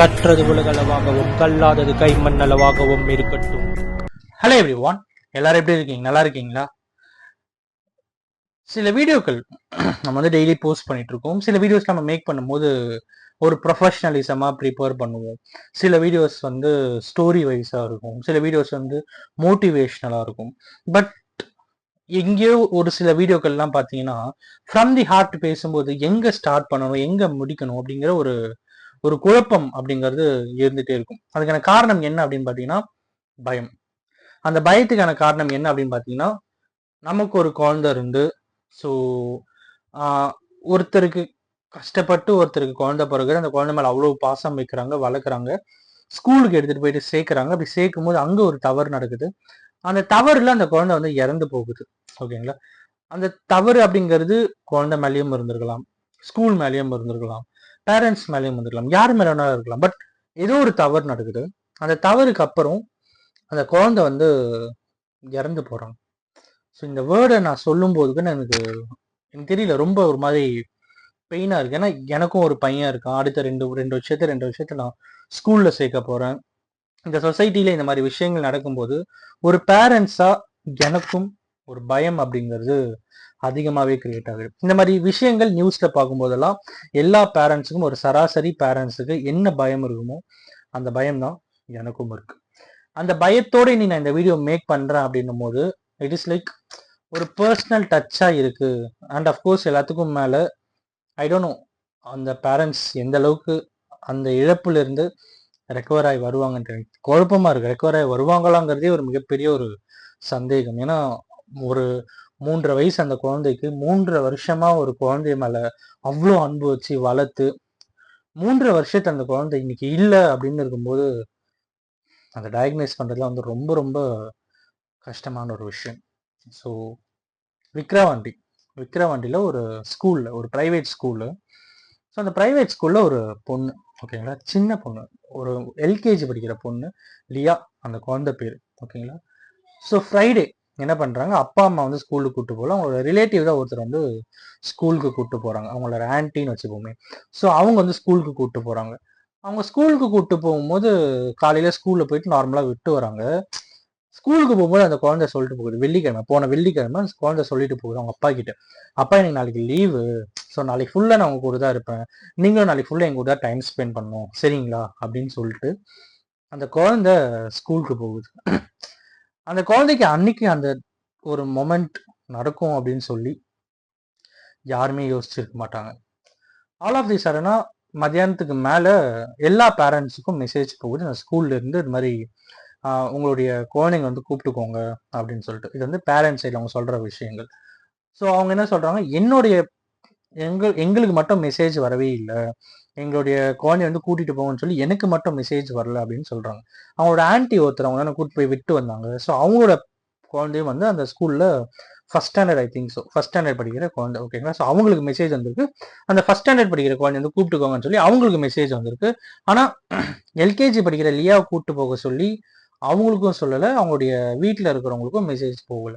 கற்றது உலகளவாகவும் கல்லாதது கைமண்ணளவாகவும் இருக்கட்டும். Hello everyone, எல்லாரும் எப்படி இருக்கீங்க? நல்லா இருக்கீங்களா? சில வீடியோக்கள் நம்ம வந்து டெய்லி போஸ்ட் பண்ணிட்டு இருக்கோம். சில வீடியோஸ் நம்ம மேக் பண்ணும்போது ஒரு ப்ரொஃபஷனலிசமா ப்ரிப்பேர் பண்ணுவோம். சில வீடியோஸ் வந்து ஸ்டோரி வைஸா இருக்கும், சில வீடியோஸ் வந்து மோட்டிவேஷ்னலா இருக்கும். பட் எங்கேயோ ஒரு சில வீடியோக்கள்லாம் பார்த்தீங்கன்னா ஃப்ரம் தி ஹார்ட் பேசும்போது எங்க ஸ்டார்ட் பண்ணணும் எங்க முடிக்கணும் அப்படிங்கிற ஒரு ஒரு குழப்பம் அப்படிங்கிறது இருந்துட்டே இருக்கும். அதுக்கான காரணம் என்ன அப்படின்னு பார்த்தீங்கன்னா பயம். அந்த பயத்துக்கான காரணம் என்ன அப்படின்னு பார்த்தீங்கன்னா, நமக்கு ஒரு குழந்தை இருந்து, ஸோ ஒருத்தருக்கு கஷ்டப்பட்டு ஒருத்தருக்கு குழந்தை பிறகு அந்த குழந்தை மேலே அவ்வளோ பாசம் வைக்கிறாங்க, வளர்க்குறாங்க, ஸ்கூலுக்கு எடுத்துகிட்டு போயிட்டு சேர்க்குறாங்க. அப்படி சேர்க்கும் போது அங்கே ஒரு தவறு நடக்குது. அந்த தவறுல அந்த குழந்தை வந்து இறந்து போகுது. ஓகேங்களா? அந்த தவறு அப்படிங்கிறது குழந்தை மேலேயும் இருந்திருக்கலாம், ஸ்கூல் மேலேயும் இருந்திருக்கலாம், பேரண்ட்ஸ் மேலேயும் இருந்திருக்கலாம், யார் மேலே வேணாலும் இருக்கலாம். பட் ஏதோ ஒரு தவறு நடக்குது. அந்த தவறுக்கு அப்புறம் அந்த குழந்தை வந்து இறந்து போறாங்க. ஸோ இந்த வேர்டை நான் சொல்லும் போதுக்கு எனக்கு எனக்கு தெரியல, ரொம்ப ஒரு மாதிரி பெயினா இருக்கு. ஏன்னா எனக்கும் ஒரு பையன் இருக்கான். அடுத்த ரெண்டு வருஷத்தை நான் ஸ்கூல்ல சேர்க்க போறேன். இந்த சொசைட்டில இந்த மாதிரி விஷயங்கள் நடக்கும்போது ஒரு பேரண்ட்ஸா எனக்கும் ஒரு பயம் அப்படிங்கிறது அதிகமாகவே கிரியேட் ஆகுது. இந்த மாதிரி விஷயங்கள் நியூஸ்ல பார்க்கும்போதெல்லாம் எல்லா பேரண்ட்ஸுக்கும், ஒரு சராசரி பேரண்ட்ஸுக்கு என்ன பயம் இருக்குமோ அந்த பயம் தான் எனக்கும் இருக்கு. அந்த பயத்தோட நீ நான் இந்த வீடியோ மேக் பண்றேன் அப்படின்னும் போது இட் இஸ் லைக் ஒரு பர்சனல் டச்சா இருக்கு. அண்ட் அஃப்கோர்ஸ் எல்லாத்துக்கும் மேல ஐ டோன்ட் நோ அந்த பேரண்ட்ஸ் எந்த அளவுக்கு அந்த இழப்புல இருந்து ரெக்கவர் ஆகி வருவாங்கன்ட்டு எனக்கு குழப்பமா இருக்கு. ரெக்கவர் ஆகி வருவாங்களாங்கிறதே ஒரு மிகப்பெரிய ஒரு சந்தேகம். ஏன்னா ஒரு 3.5 வயசு அந்த குழந்தைக்கு, 3.5 வருஷமா ஒரு குழந்தை மேல அவ்வளோ அன்பு வச்சு வளர்த்து 3.5 வருஷத்து அந்த குழந்தை இன்னைக்கு இல்லை அப்படின்னு இருக்கும்போது அதை டயக்னைஸ் பண்றதுலாம் வந்து ரொம்ப ரொம்ப கஷ்டமான ஒரு விஷயம். ஸோ விக்ரவாண்டியில் ஒரு ஸ்கூல்ல, ஒரு பிரைவேட் ஸ்கூலு. ஸோ அந்த பிரைவேட் ஸ்கூல்ல ஒரு பொண்ணு, ஓகேங்களா, சின்ன பொண்ணு, ஒரு எல்கேஜி படிக்கிற பொண்ணு, லியா அந்த குழந்தை பேர், ஓகேங்களா. ஸோ ஃப்ரைடே என்ன பண்றாங்க, அப்பா அம்மா வந்து ஸ்கூலுக்கு கூப்பிட்டு போகல, அவங்களோட ரிலேட்டிவ் தான் ஒருத்தர் வந்து ஸ்கூலுக்கு கூப்பிட்டு போறாங்க, அவங்களோட ஆன்டின்னு வச்சுப்போமே. ஸோ அவங்க வந்து ஸ்கூலுக்கு கூப்பிட்டு போறாங்க. அவங்க ஸ்கூலுக்கு கூப்பிட்டு போகும்போது காலையில ஸ்கூல்ல போயிட்டு நார்மலா விட்டு வராங்க. ஸ்கூலுக்கு போகும்போது அந்த குழந்தை சொல்லிட்டு போகுது, போன வெள்ளிக்கிழமை அந்த குழந்தை சொல்லிட்டு போகுது அவங்க அப்பா கிட்ட, அப்பா எனக்கு நாளைக்கு லீவு, ஸோ நாளைக்கு ஃபுல்லா நான் உங்க கூட தான் இருப்பேன், நீங்களும் நாளைக்கு ஃபுல்லா எங்க கூட தான் டைம் ஸ்பெண்ட் பண்ணணும், சரிங்களா அப்படின்னு சொல்லிட்டு அந்த குழந்தை ஸ்கூலுக்கு போகுது. அந்த குழந்தைக்கு அன்னைக்கு அந்த ஒரு மொமெண்ட் நடக்கும் அப்படின்னு சொல்லி யாருமே யோசிச்சிருக்க மாட்டாங்க. ஆல் ஆஃப் தி சடனா மத்தியானத்துக்கு மேல எல்லா பேரண்ட்ஸுக்கும் மெசேஜ் போகுது அந்த ஸ்கூல்ல இருந்து, இது மாதிரி உங்களுடைய குழந்தைங்க வந்து கூப்பிட்டுக்கோங்க அப்படின்னு சொல்லிட்டு. இது வந்து பேரண்ட்ஸ் சைடில் அவங்க சொல்ற விஷயங்கள். ஸோ அவங்க என்ன சொல்றாங்க, எங்களுக்கு மட்டும் மெசேஜ் வரவே இல்லை, எங்களுடைய குழந்தைய வந்து கூட்டிட்டு போங்கன்னு சொல்லி எனக்கு மட்டும் மெசேஜ் வரல அப்படின்னு சொல்றாங்க. அவங்களோட ஆன்டி ஒருத்தர் அவங்க தானே கூட்டிட்டு போய் விட்டு வந்தாங்க. ஸோ அவங்களோட குழந்தையும் வந்து அந்த ஸ்கூல்ல first standard, I think so first standard படிக்கிற குழந்தை, ஓகேங்களா. ஸோ அவங்களுக்கு மெசேஜ் வந்திருக்கு, அந்த ஃபர்ஸ்ட் ஸ்டாண்டர்ட் படிக்கிற குழந்தை வந்து கூப்பிட்டுக்கோங்கன்னு சொல்லி அவங்களுக்கு மெசேஜ் வந்திருக்கு. ஆனா எல்கேஜி படிக்கிற லியாவை கூப்பிட்டு போக சொல்லி அவங்களுக்கும் சொல்லலை, அவங்களுடைய வீட்டில் இருக்கிறவங்களுக்கும் மெசேஜ் போகல.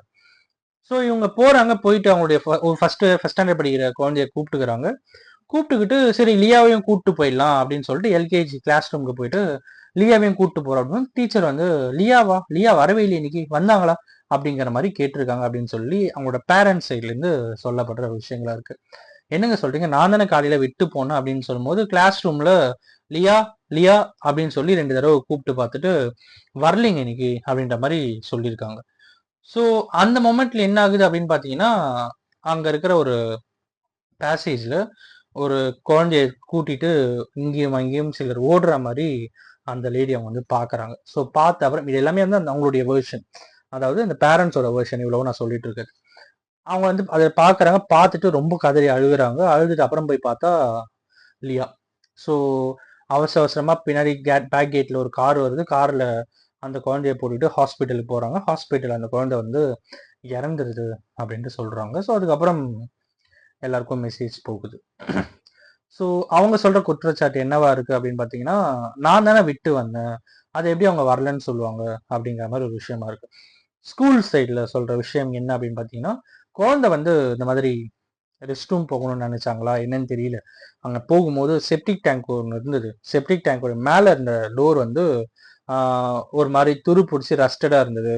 ஸோ இவங்க போறாங்க, போயிட்டு அவங்களுடைய ஃபர்ஸ்ட் ஸ்டாண்டர்ட் படிக்கிற குழந்தைய கூப்பிட்டுக்கிறாங்க. கூப்பிட்டுக்கிட்டு சரி லியாவையும் கூப்பிட்டு போயிடலாம் அப்படின்னு சொல்லிட்டு எல்கேஜி கிளாஸ் ரூமுக்கு போயிட்டு லியாவையும் கூப்பிட்டு போறோம் அப்படின்னு டீச்சர் வந்து லியா வரவே இல்லை, இன்னைக்கு வந்தாங்களா அப்படிங்கிற மாதிரி கேட்டிருக்காங்க அப்படின்னு சொல்லி அவங்களோட பேரண்ட்ஸ் சைட்ல இருந்து சொல்லப்படுற விஷயங்களா இருக்கு. என்னங்க சொல்றீங்க, நான் தானே காலையில விட்டு போனேன் அப்படின்னு சொல்லும்போது கிளாஸ் ரூம்ல லியா லியா அப்படின்னு சொல்லி 2 தடவை கூப்பிட்டு பார்த்துட்டு வரலைங்க இன்னைக்கு அப்படின்ற மாதிரி சொல்லியிருக்காங்க. ஸோ அந்த மொமெண்ட்ல என்ன ஆகுது அப்படின்னு பார்த்தீங்கன்னா, அங்க இருக்கிற ஒரு பேசேஜ்ல ஒரு குழந்தைய கூட்டிட்டு இங்கேயும் அங்கேயும் சிலர் ஓடுற மாதிரி அந்த லேடி அவங்க வந்து பாக்குறாங்க. ஸோ பார்த்த அப்புறம் இது எல்லாமே வந்து அவங்களுடைய வேர்ஷன், அதாவது அந்த பேரண்ட்ஸோட வேர்ஷன், இவ்வளவு நான் சொல்லிட்டு இருக்கேன். அவங்க வந்து அதை பாக்குறாங்க, பார்த்துட்டு ரொம்ப கதறி அழுகுறாங்க. அழுதுட்டு அப்புறம் போய் பார்த்தா லியா. ஸோ அவசர அவசரமா பின்னாடி பேக் கேட்ல ஒரு கார் வருது, கார்ல அந்த குழந்தைய போட்டுட்டு ஹாஸ்பிட்டலுக்கு போறாங்க. ஹாஸ்பிட்டல் அந்த குழந்தை வந்து இறந்துருது அப்படின்ட்டு சொல்றாங்க. ஸோ அதுக்கப்புறம் எல்லாருக்கும் மெசேஜ் போகுது. ஸோ அவங்க சொல்ற குற்றச்சாட்டு என்னவா இருக்கு அப்படின்னு பார்த்தீங்கன்னா, நான் தானே விட்டு வந்தேன், அது எப்படி அவங்க வரலன்னு சொல்லுவாங்க அப்படிங்கிற மாதிரி ஒரு விஷயமா இருக்கு. ஸ்கூல் சைடில் சொல்ற விஷயம் என்ன அப்படின்னு பார்த்தீங்கன்னா, குழந்தை வந்து இந்த மாதிரி ரெஸ்ட் ரூம் போகணும்னு நினைச்சாங்களா என்னன்னு தெரியல. அங்க போகும்போது செப்டிக் டேங்க் ஒன்று இருந்தது. செப்டிக் டேங்கோட மேல இருந்த டோர் வந்து ஒரு மாதிரி துரு பிடிச்சி ரஸ்டடா இருந்தது.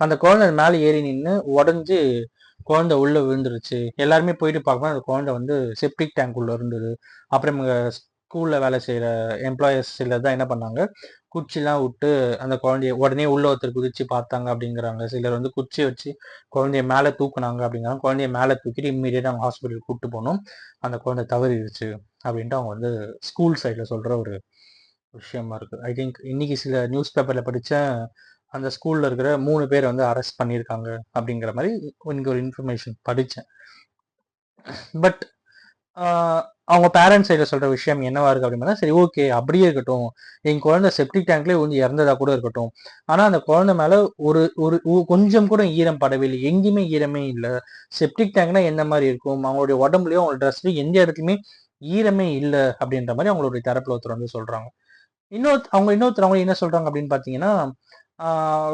அந்த குழந்தை மேலே ஏறி நின்று உடஞ்சி குழந்தை உள்ள விழுந்துருச்சு. எல்லாருமே போயிட்டு பார்க்கும்போது அந்த குழந்தை வந்து செப்டிக் டேங்க் உள்ள இருந்தது. அப்புறம் ஸ்கூல்ல வேலை செய்யற எம்ப்ளாயர்ஸ் சிலர் தான் என்ன பண்ணாங்க, குச்சிலாம் விட்டு அந்த குழந்தைய உடனே உள்ள ஒருத்தர் குதிச்சு பார்த்தாங்க அப்படிங்கிறாங்க. சிலர் வந்து குச்சி வச்சு குழந்தைய மேலே தூக்குனாங்க அப்படிங்கிறாங்க. குழந்தைய மேலே தூக்கிட்டு இம்மீடியட்டாக அவங்க ஹாஸ்பிட்டல் கூப்பிட்டு போனோம். அந்த குழந்தை தவறிடுச்சு அப்படின்ட்டு அவங்க வந்து ஸ்கூல் சைடில் சொல்ற ஒரு விஷயமா இருக்கு. ஐ திங்க் இன்னைக்கு சில நியூஸ் பேப்பர்ல படிச்ச அந்த ஸ்கூல்ல இருக்கிற 3 பேர் வந்து அரெஸ்ட் பண்ணியிருக்காங்க அப்படிங்கிற மாதிரி இங்க ஒரு இன்ஃபர்மேஷன் படித்தேன். பட் அவங்க பேரண்ட்ஸ் சைடில் சொல்ற விஷயம் என்னவா இருக்கு அப்படின்னா, சரி ஓகே அப்படியே இருக்கட்டும், என் குழந்தை செப்டிக் டேங்க்லேயே வந்து இறந்ததா கூட இருக்கட்டும், ஆனா அந்த குழந்தை மேல ஒரு ஒரு கொஞ்சம் கூட ஈரம் படவில்லை, எங்கேயுமே ஈரமே இல்லை. செப்டிக் டேங்க்னா எந்த மாதிரி இருக்கும், அவங்களுடைய உடம்புலயும் அவங்க ட்ரெஸ்லயும் எந்த இடத்துலையுமே ஈரமே இல்லை அப்படின்ற மாதிரி அவங்களுடைய தரப்புல ஒருத்தர் வந்து சொல்றாங்க. இன்னொருத்தர் அவங்க என்ன சொல்றாங்க அப்படின்னு பாத்தீங்கன்னா,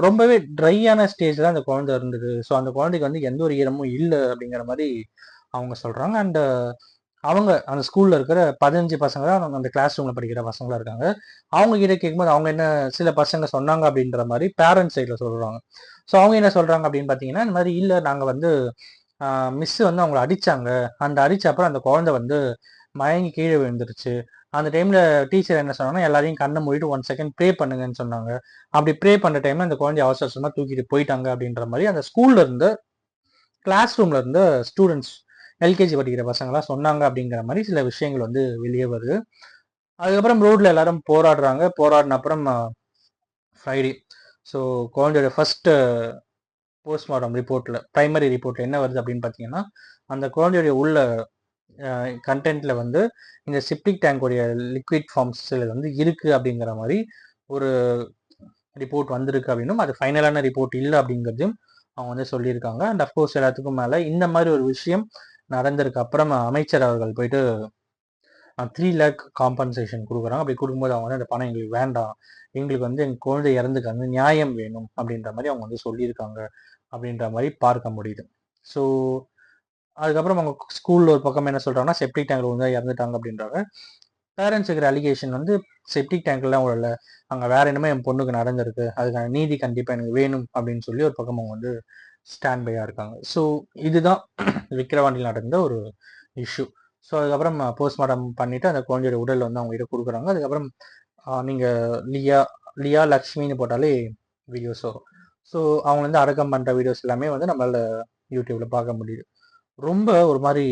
ரொம்பவே ட்ரையான ஸ்டேஜ் தான் அந்த குழந்தை இருந்தது. ஸோ அந்த குழந்தைக்கு வந்து எந்த ஒரு ஈரமும் இல்லை அப்படிங்கிற மாதிரி அவங்க சொல்றாங்க. அண்ட் அவங்க அந்த ஸ்கூல்ல இருக்கிற 15 பசங்க தான் அந்த கிளாஸ் ரூம்ல படிக்கிற பசங்களா இருக்காங்க. அவங்க கிட்ட கேட்கும்போது அவங்க என்ன சில பசங்க சொன்னாங்க அப்படின்ற மாதிரி பேரண்ட்ஸ் சைட்ல சொல்றாங்க. ஸோ அவங்க என்ன சொல்றாங்க அப்படின்னு பாத்தீங்கன்னா, இந்த மாதிரி இல்லை, நாங்க வந்து மிஸ் வந்து அவங்களை அடிச்சாங்க. அந்த அடிச்ச அப்புறம் அந்த குழந்தை வந்து மயங்கி கீழே விழுந்துருச்சு. அந்த டைம்ல டீச்சர் என்ன சொன்னாங்கன்னா, எல்லாரையும் கண்ணை மூடிட்டு 1 செகண்ட் ப்ரே பண்ணுங்கன்னு சொன்னாங்க. அப்படி ப்ரே பண்ண டைம்ல அந்த குழந்தைய அவசர அவசரமா தூக்கிட்டு போயிட்டாங்க அப்படின்ற மாதிரி அந்த ஸ்கூல்ல இருந்து கிளாஸ் ரூம்ல இருந்த ஸ்டூடெண்ட்ஸ் எல்கேஜி படிக்கிற பசங்களாம் சொன்னாங்க அப்படிங்கிற மாதிரி சில விஷயங்கள் வந்து வெளியே வருது. அதுக்கப்புறம் ரோட்ல எல்லாரும் போராடுறாங்க. போராடின அப்புறம் ஃப்ரைடே ஸோ குழந்தையோட ஃபர்ஸ்ட் போஸ்ட்மார்டம் ரிப்போர்ட்ல பிரைமரி ரிப்போர்ட்ல என்ன வருது அப்படின்னு பார்த்தீங்கன்னா, அந்த குழந்தையுடைய உள்ள கண்டென்ட்ல வந்து இந்த செப்டிக் டேங்கோடைய லிக்விட் ஃபார்ம்ஸ் வந்து இருக்கு அப்படிங்கிற மாதிரி ஒரு ரிப்போர்ட் வந்திருக்கு அப்படின்னும், அது ஃபைனலான ரிப்போர்ட் இல்லை அப்படிங்கிறதையும் அவங்க வந்து சொல்லியிருக்காங்க. அண்ட் அஃப்கோர்ஸ் எல்லாத்துக்கும் மேலே இந்த மாதிரி ஒரு விஷயம் நடந்ததுக்கு அப்புறம் அமைச்சர் அவர்கள் போயிட்டு 3 லேக் காம்பன்சேஷன் கொடுக்குறாங்க. அப்படி கொடுக்கும்போது அவங்க வந்து அந்த பணம் எங்களுக்கு வேண்டாம், எங்களுக்கு வந்து எங்கள் குழந்தை இறந்துக்கு வந்து நியாயம் வேணும் அப்படின்ற மாதிரி அவங்க வந்து சொல்லியிருக்காங்க அப்படின்ற மாதிரி பார்க்க முடியுது. ஸோ அதுக்கப்புறம் அவங்க ஸ்கூல்ல ஒரு பக்கம் என்ன சொல்றாங்கன்னா, செப்டிக் டேங்க்ல வந்து இறந்துட்டாங்க அப்படின்றாங்க. பேரண்ட்ஸ் இருக்கிற அலிகேஷன் வந்து செப்டிக் டேங்க்லாம் இல்லை, அங்கே வேற என்னமோ என் பொண்ணுக்கு நடந்திருக்கு, அதுக்கான நீதி கண்டிப்பாக எனக்கு வேணும் அப்படின்னு சொல்லி ஒரு பக்கம் அவங்க வந்து ஸ்டாண்ட் பையாக இருக்காங்க. ஸோ இதுதான் விக்கிரவாண்டியில் நடந்த ஒரு இஷ்யூ. ஸோ அதுக்கப்புறம் போஸ்ட்மார்ட்டம் பண்ணிட்டு அந்த குழந்தையோட உடல் வந்து அவங்க கிட்ட கொடுக்குறாங்க. அதுக்கப்புறம் நீங்கள் லியா லியா லக்ஷ்மின்னு போட்டாலே வீடியோஸ் வரும். ஸோ அவங்க வந்து அடக்கம் பண்ணுற வீடியோஸ் எல்லாமே வந்து நம்மளால யூடியூப்ல பார்க்க முடியுது. ரொம்ப ஒரு மாதிரி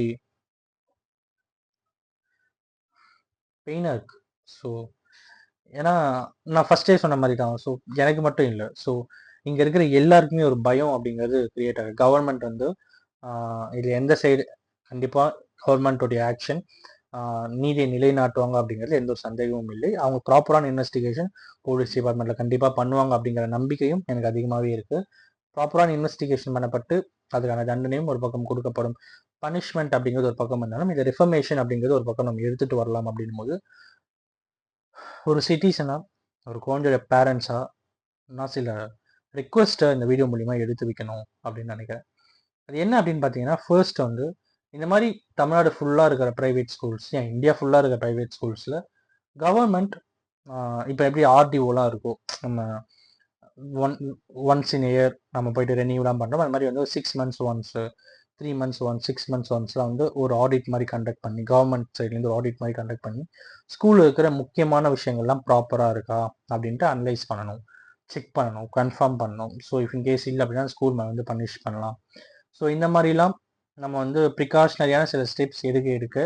பெயினாக இருக்கு. ஸோ ஏன்னா நான் ஃபர்ஸ்டே சொன்ன மாதிரி தான். ஸோ எனக்கு மட்டும் இல்லை, ஸோ இங்கே இருக்கிற எல்லாருக்குமே ஒரு பயம் அப்படிங்கிறது கிரியேட் ஆகுது. கவர்மெண்ட் வந்து இது எந்த சைடு கண்டிப்பாக கவர்மெண்ட்டோடைய ஆக்ஷன் நீதியை நிலைநாட்டுவாங்க அப்படிங்கிறது எந்த ஒரு சந்தேகமும் இல்லை. அவங்க ப்ராப்பரான இன்வெஸ்டிகேஷன் போலீஸ் டிபார்ட்மெண்ட்டில் கண்டிப்பாக பண்ணுவாங்க அப்படிங்கிற நம்பிக்கையும் எனக்கு அதிகமாகவே இருக்குது. ப்ராப்பரான இன்வெஸ்டிகேஷன் பண்ணப்பட்டு அதுக்கான தண்டனையும் ஒரு பக்கம் கொடுக்கப்படும். பனிஷ்மெண்ட் அப்படிங்கிறது ஒரு பக்கம் இருந்தாலும் இந்த ரிஃபர்மேஷன் அப்படிங்கிறது ஒரு பக்கம் நம்ம எடுத்துகிட்டு வரலாம் அப்படின்னும் போது, ஒரு சிட்டிசனாக ஒரு குழந்தையோட பேரண்ட்ஸாக நான் சில ரிக்வெஸ்ட்டை இந்த வீடியோ மூலிமா எடுத்து வைக்கணும் அப்படின்னு நினைக்கிறேன். அது என்ன அப்படின்னு பார்த்தீங்கன்னா, ஃபர்ஸ்ட் வந்து இந்த மாதிரி தமிழ்நாடு ஃபுல்லாக இருக்கிற ப்ரைவேட் ஸ்கூல்ஸ், ஏன் இந்தியா ஃபுல்லாக இருக்கிற ப்ரைவேட் ஸ்கூல்ஸில் கவர்மெண்ட் இப்போ எப்படி ஆர்டிஓலாம் இருக்கும், நம்ம ஒன் ஒன்ஸ் இன் இயர் நம்ம போயிட்டு ரெனியூலாம் பண்ணுறோம். அது மாதிரி வந்து 6 months once, 3 months once, 6 months ஒன்ஸ்லாம் வந்து ஒரு ஆடிட் மாதிரி கண்டக்ட் பண்ணி, கவர்மெண்ட் சைட்லேருந்து ஒரு ஆடிட் மாதிரி கண்டக்ட் பண்ணி ஸ்கூலில் இருக்கிற முக்கியமான விஷயங்கள்லாம் ப்ராப்பராக இருக்கா அப்படின்ட்டு அனலைஸ் பண்ணணும், செக் பண்ணணும், கன்ஃபார்ம் பண்ணணும். ஸோ இஃப் இன்கேஸ் இல்லை அப்படின்னா ஸ்கூல் மேலே வந்து பனிஷ் பண்ணலாம். ஸோ இந்த மாதிரிலாம் நம்ம வந்து ப்ரிகாஷனரியான சில ஸ்டெப்ஸ் எடுக்க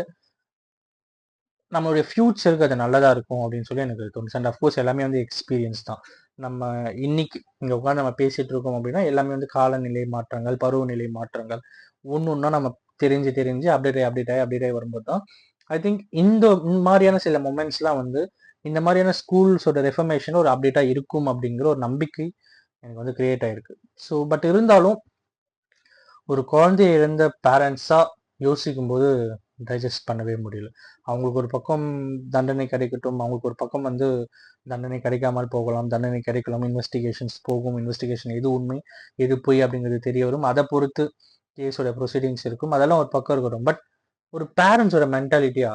நம்மளுடைய ஃபியூச்சருக்கு அது நல்லதாக இருக்கும் அப்படின்னு சொல்லி எனக்கு தோணுச்சு. அண்ட் அஃப்கோர்ஸ் எல்லாமே வந்து எக்ஸ்பீரியன்ஸ் தான். நம்ம இன்னைக்கு இங்கே உட்காந்து நம்ம பேசிகிட்டு இருக்கோம் அப்படின்னா எல்லாமே வந்து காலநிலை மாற்றங்கள், பருவநிலை மாற்றங்கள் ஒன்று ஒன்றா நம்ம தெரிஞ்சு அப்டேட் ஆகி வரும்போது தான் ஐ திங்க் இந்த மாதிரியான சில மொமெண்ட்ஸ்லாம் வந்து இந்த மாதிரியான ஸ்கூல்ஸோட ரெஃபர்மேஷன் ஒரு அப்டேட்டாக இருக்கும் அப்படிங்கிற ஒரு நம்பிக்கை எனக்கு வந்து கிரியேட் ஆகிருக்கு. ஸோ பட் இருந்தாலும் ஒரு குழந்தைய இழந்த பேரண்ட்ஸாக யோசிக்கும்போது டைஜஸ்ட் பண்ணவே முடியல. அவங்களுக்கு ஒரு பக்கம் தண்டனை கிடைக்கட்டும், அவங்களுக்கு ஒரு பக்கம் வந்து தண்டனை கிடைக்காமல் போகலாம், தண்டனை கிடைக்கலாம், இன்வெஸ்டிகேஷன்ஸ் போகும், இன்வெஸ்டிகேஷன் எது உண்மை எது பொய் அப்படிங்கிறது தெரிய வரும். அதை பொறுத்து கேஸோட ப்ரொசீடிங்ஸ் இருக்கும், அதெல்லாம் ஒரு பக்கம் இருக்கட்டும். பட் ஒரு பேரண்ட்ஸோட மென்டாலிட்டியா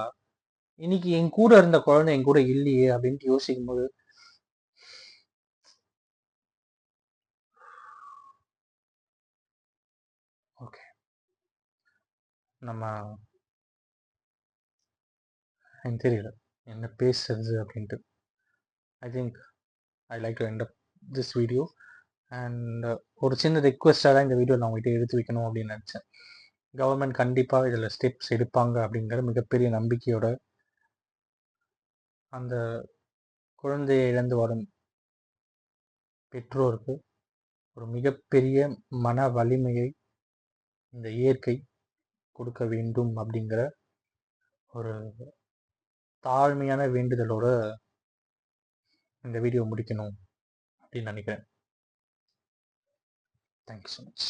இன்னைக்கு என் கூட இருந்த குழந்தை என் கூட இல்லையே அப்படின்ட்டு யோசிக்கும் போது ஓகே நம்ம எனக்கு தெரியல என்ன பேசுறது அப்படின்ட்டு. I think I like to end up this video. And ஒரு சின்ன ரெக்வெஸ்டாக தான் இந்த வீடியோ நான் உங்கள்கிட்ட எடுத்து வைக்கணும் அப்படின்னு நினச்சேன். கவர்மெண்ட் கண்டிப்பாக இதில் ஸ்டெப்ஸ் எடுப்பாங்க அப்படிங்கிற மிகப்பெரிய நம்பிக்கையோட அந்த குழந்தையை இழந்து வரும் பெற்றோருக்கு ஒரு மிகப்பெரிய மன வலிமையை இந்த இயற்கை கொடுக்க வேண்டும் அப்படிங்கிற ஒரு தாழ்மையான வேண்டுதலோட இந்த வீடியோ முடிக்கணும் அப்படின்னு நினைக்கிறேன். Thank you so much.